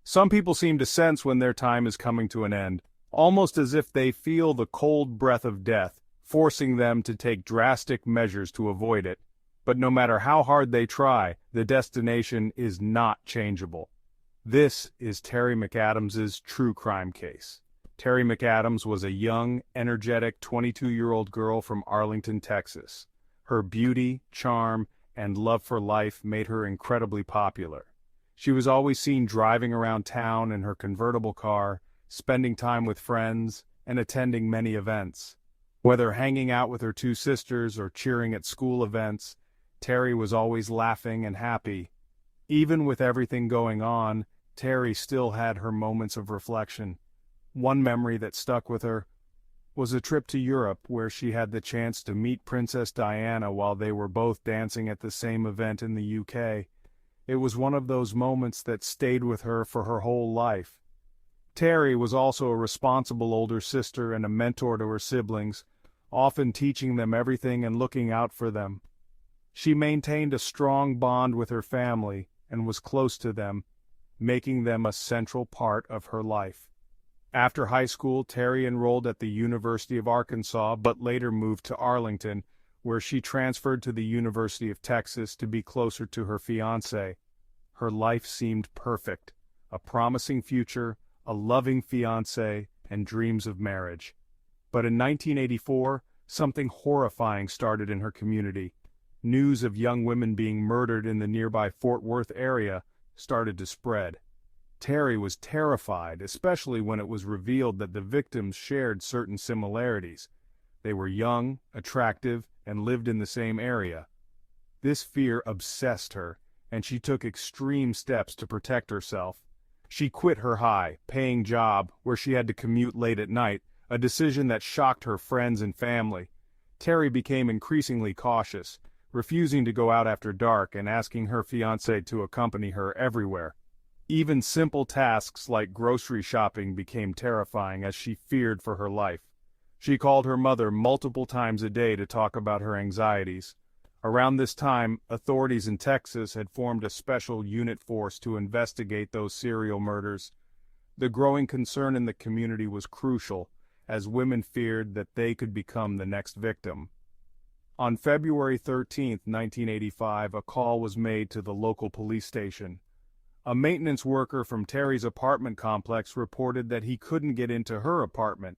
Some people seem to sense when their time is coming to an end, almost as if they feel the cold breath of death, forcing them to take drastic measures to avoid it. But no matter how hard they try, the destination is not changeable. This is Teri McAdams's true crime case. Teri McAdams was a young, energetic 22-year-old girl from Arlington, Texas. Her beauty, charm, and love for life made her incredibly popular. She was always seen driving around town in her convertible car, spending time with friends, and attending many events. Whether hanging out with her two sisters or cheering at school events, Teri was always laughing and happy. Even with everything going on, Teri still had her moments of reflection. One memory that stuck with her was a trip to Europe where she had the chance to meet Princess Diana while they were both dancing at the same event in the UK. It was one of those moments that stayed with her for her whole life. Teri was also a responsible older sister and a mentor to her siblings, often teaching them everything and looking out for them. She maintained a strong bond with her family and was close to them, making them a central part of her life. After high school, Teri enrolled at the University of Arkansas but later moved to Arlington, where she transferred to the University of Texas to be closer to her fiancé. Her life seemed perfect, a promising future, a loving fiancé, and dreams of marriage. But in 1984, something horrifying started in her community. News of young women being murdered in the nearby Fort Worth area started to spread. Teri was terrified, especially when it was revealed that the victims shared certain similarities. They were young, attractive, and lived in the same area. This fear obsessed her, and she took extreme steps to protect herself. She quit her high-paying job where she had to commute late at night, a decision that shocked her friends and family. Teri became increasingly cautious, refusing to go out after dark and asking her fiancé to accompany her everywhere. Even simple tasks like grocery shopping became terrifying as she feared for her life. She called her mother multiple times a day to talk about her anxieties. Around this time, authorities in Texas had formed a special unit force to investigate those serial murders. The growing concern in the community was crucial, as women feared that they could become the next victim. On February 13, 1985, a call was made to the local police station. A maintenance worker from Teri's apartment complex reported that he couldn't get into her apartment.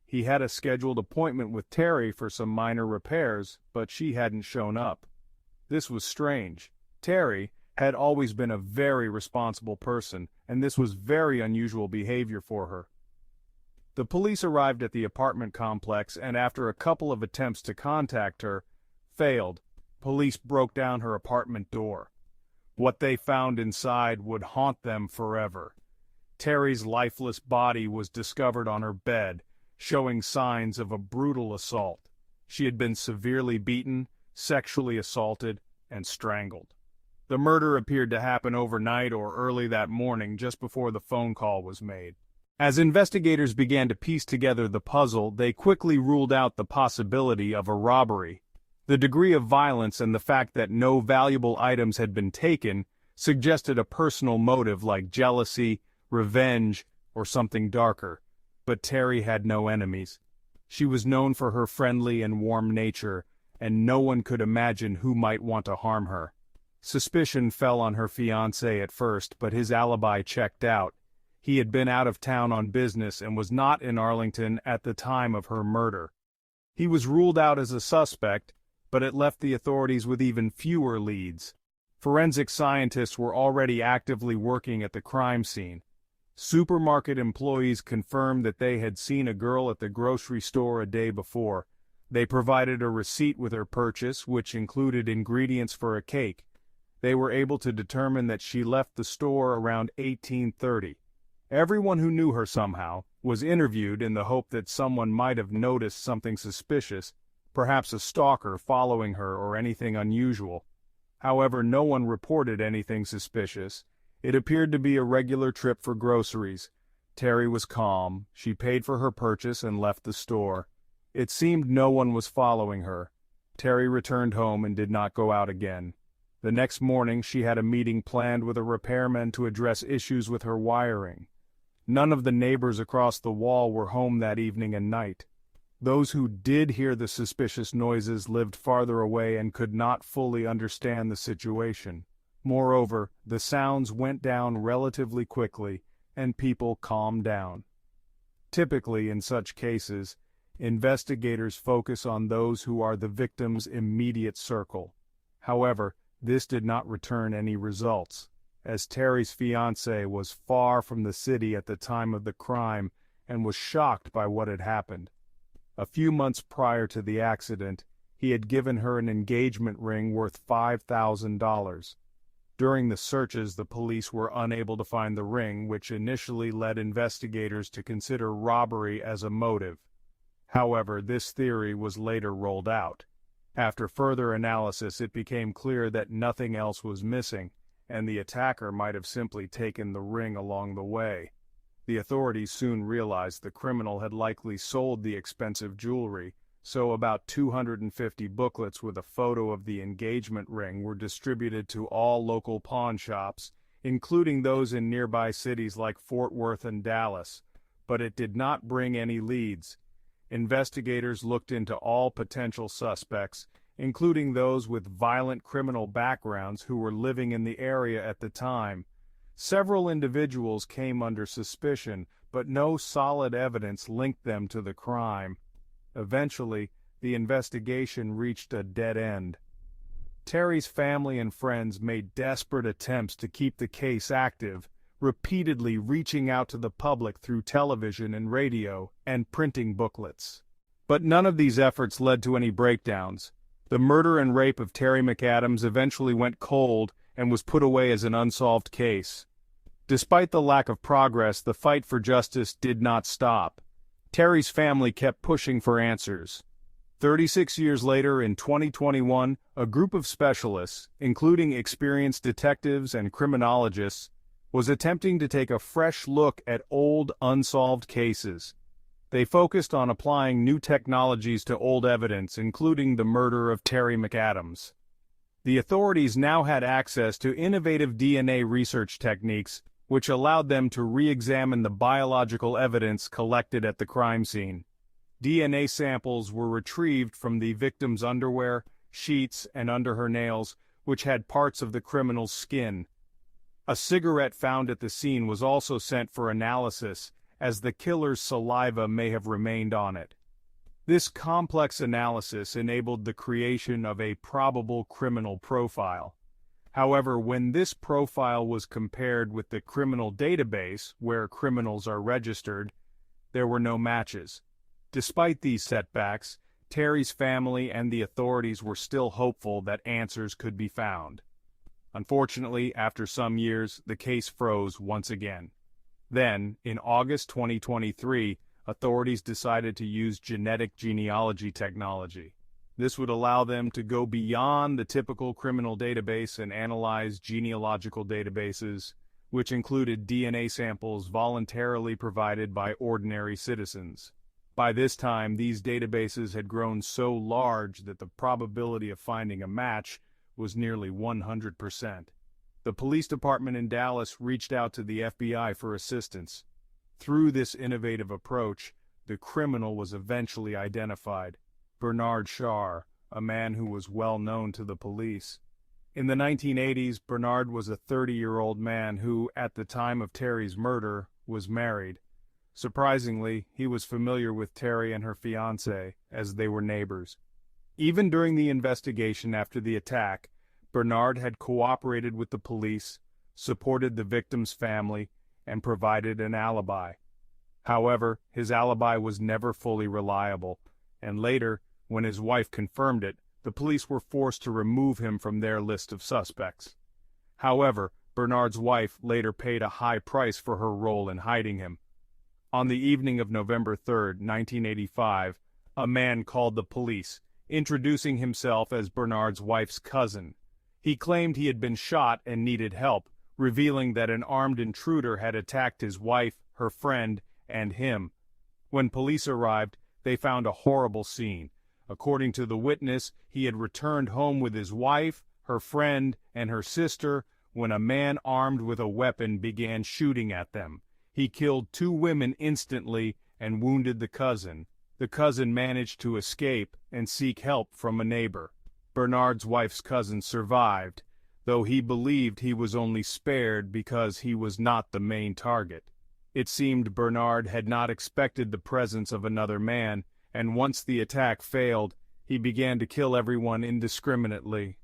He had a scheduled appointment with Teri for some minor repairs, but she hadn't shown up. This was strange. Teri had always been a very responsible person, and this was very unusual behavior for her. The police arrived at the apartment complex and after a couple of attempts to contact her, failed. Police broke down her apartment door. What they found inside would haunt them forever. Teri's lifeless body was discovered on her bed, showing signs of a brutal assault. She had been severely beaten, sexually assaulted, and strangled. The murder appeared to happen overnight or early that morning, just before the phone call was made. As investigators began to piece together the puzzle, they quickly ruled out the possibility of a robbery. The degree of violence and the fact that no valuable items had been taken suggested a personal motive like jealousy, revenge, or something darker. But Teri had no enemies. She was known for her friendly and warm nature, and no one could imagine who might want to harm her. Suspicion fell on her fiancé at first, but his alibi checked out. He had been out of town on business and was not in Arlington at the time of her murder. He was ruled out as a suspect, but it left the authorities with even fewer leads. Forensic scientists were already actively working at the crime scene. Supermarket employees confirmed that they had seen a girl at the grocery store a day before. They provided a receipt with her purchase, which included ingredients for a cake. They were able to determine that she left the store around 1830. Everyone who knew her somehow was interviewed in the hope that someone might have noticed something suspicious, perhaps a stalker following her or anything unusual. However, no one reported anything suspicious. It appeared to be a regular trip for groceries. Teri was calm. She paid for her purchase and left the store. It seemed no one was following her. Teri returned home and did not go out again. The next morning she had a meeting planned with a repairman to address issues with her wiring. None of the neighbors across the wall were home that evening and night. Those who did hear the suspicious noises lived farther away and could not fully understand the situation. Moreover, the sounds went down relatively quickly, and people calmed down. Typically, in such cases, investigators focus on those who are the victim's immediate circle. However, this did not return any results, as Teri's fiancé was far from the city at the time of the crime and was shocked by what had happened. A few months prior to the accident, he had given her an engagement ring worth $5,000. During the searches, the police were unable to find the ring, which initially led investigators to consider robbery as a motive. However, this theory was later rolled out. After further analysis, it became clear that nothing else was missing, and the attacker might have simply taken the ring along the way. The authorities soon realized the criminal had likely sold the expensive jewelry, so about 250 booklets with a photo of the engagement ring were distributed to all local pawn shops, including those in nearby cities like Fort Worth and Dallas, but it did not bring any leads. Investigators looked into all potential suspects, including those with violent criminal backgrounds who were living in the area at the time. Several individuals came under suspicion, but no solid evidence linked them to the crime. Eventually, the investigation reached a dead end. Teri's family and friends made desperate attempts to keep the case active, repeatedly reaching out to the public through television and radio and printing booklets. But none of these efforts led to any breakdowns. The murder and rape of Teri McAdams eventually went cold and was put away as an unsolved case. Despite the lack of progress, the fight for justice did not stop. Teri's family kept pushing for answers. 36 years later, in 2021, a group of specialists, including experienced detectives and criminologists, was attempting to take a fresh look at old unsolved cases. They focused on applying new technologies to old evidence, including the murder of Teri McAdams. The authorities now had access to innovative DNA research techniques, which allowed them to re-examine the biological evidence collected at the crime scene. DNA samples were retrieved from the victim's underwear, sheets, and under her nails, which had parts of the criminal's skin. A cigarette found at the scene was also sent for analysis, as the killer's saliva may have remained on it. This complex analysis enabled the creation of a probable criminal profile. However, when this profile was compared with the criminal database, where criminals are registered, there were no matches. Despite these setbacks, Teri's family and the authorities were still hopeful that answers could be found. Unfortunately, after some years, the case froze once again. Then, in August 2023, authorities decided to use genetic genealogy technology. This would allow them to go beyond the typical criminal database and analyze genealogical databases, which included DNA samples voluntarily provided by ordinary citizens. By this time, these databases had grown so large that the probability of finding a match was nearly 100%. The police department in Dallas reached out to the FBI for assistance. Through this innovative approach, the criminal was eventually identified: Bernard Shar, a man who was well known to the police. In the 1980s, Bernard was a 30-year-old man who, at the time of Teri's murder, was married. Surprisingly, he was familiar with Teri and her fiancé, as they were neighbors. Even during the investigation after the attack, Bernard had cooperated with the police, supported the victim's family, and provided an alibi. However, his alibi was never fully reliable, and later, when his wife confirmed it, the police were forced to remove him from their list of suspects. However, Bernard's wife later paid a high price for her role in hiding him. On the evening of November 3, 1985, a man called the police, introducing himself as Bernard's wife's cousin. He claimed he had been shot and needed help, revealing that an armed intruder had attacked his wife, her friend, and him. When police arrived, they found a horrible scene. According to the witness, he had returned home with his wife, her friend, and her sister when a man armed with a weapon began shooting at them. He killed 2 women instantly and wounded the cousin. The cousin managed to escape and seek help from a neighbor. Bernard's wife's cousin survived, though he believed he was only spared because he was not the main target. It seemed Bernard had not expected the presence of another man, and once the attack failed, he began to kill everyone indiscriminately.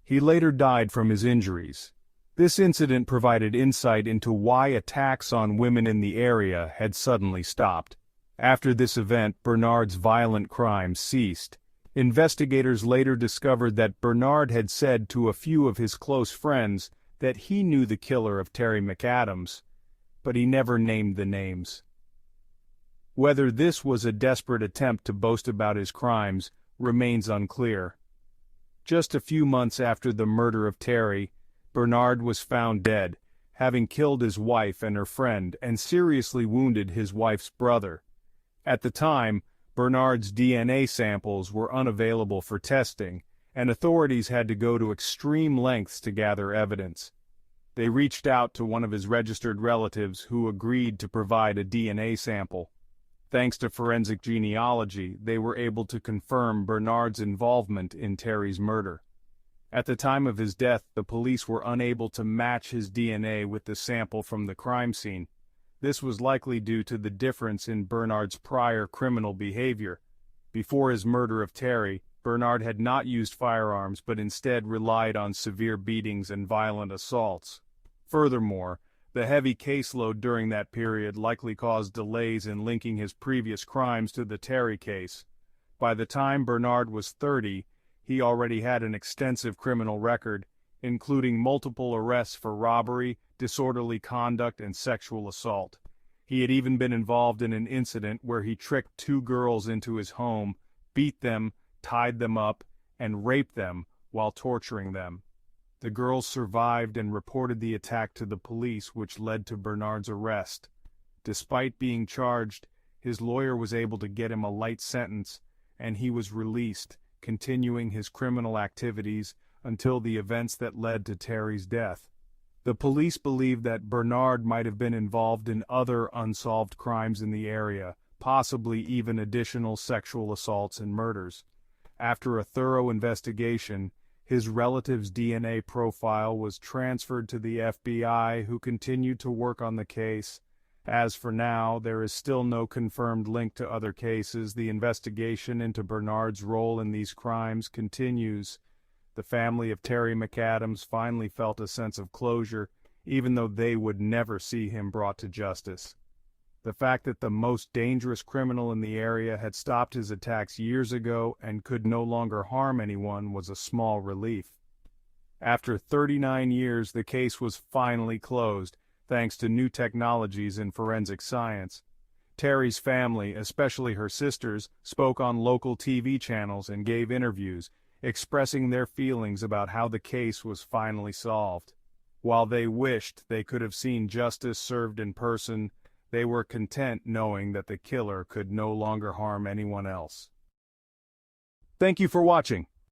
He later died from his injuries. This incident provided insight into why attacks on women in the area had suddenly stopped. After this event, Bernard's violent crimes ceased. Investigators later discovered that Bernard had said to a few of his close friends that he knew the killer of Teri McAdams, but he never named the names. Whether this was a desperate attempt to boast about his crimes remains unclear. Just a few months after the murder of Teri, Bernard was found dead, having killed his wife and her friend and seriously wounded his wife's brother. At the time, Bernard's DNA samples were unavailable for testing, and authorities had to go to extreme lengths to gather evidence. They reached out to one of his registered relatives who agreed to provide a DNA sample. Thanks to forensic genealogy, they were able to confirm Bernard's involvement in Teri's murder. At the time of his death, the police were unable to match his DNA with the sample from the crime scene. This was likely due to the difference in Bernard's prior criminal behavior. Before his murder of Teri, Bernard had not used firearms but instead relied on severe beatings and violent assaults. Furthermore, the heavy caseload during that period likely caused delays in linking his previous crimes to the Teri case. By the time Bernard was 30, he already had an extensive criminal record, including multiple arrests for robbery, disorderly conduct, and sexual assault. He had even been involved in an incident where he tricked 2 girls into his home, beat them, tied them up, and raped them while torturing them. The girls survived and reported the attack to the police, which led to Bernard's arrest. Despite being charged, his lawyer was able to get him a light sentence, and he was released, continuing his criminal activities until the events that led to Teri's death. The police believed that Bernard might have been involved in other unsolved crimes in the area, possibly even additional sexual assaults and murders. After a thorough investigation, his relative's DNA profile was transferred to the FBI, who continued to work on the case. As for now, there is still no confirmed link to other cases. The investigation into Bernard's role in these crimes continues. The family of Teri McAdams finally felt a sense of closure, even though they would never see him brought to justice. The fact that the most dangerous criminal in the area had stopped his attacks years ago and could no longer harm anyone was a small relief. After 39 years, the case was finally closed, thanks to new technologies in forensic science. Teri's family, especially her sisters, spoke on local TV channels and gave interviews, expressing their feelings about how the case was finally solved. While they wished they could have seen justice served in person, they were content knowing that the killer could no longer harm anyone else. Thank you for watching.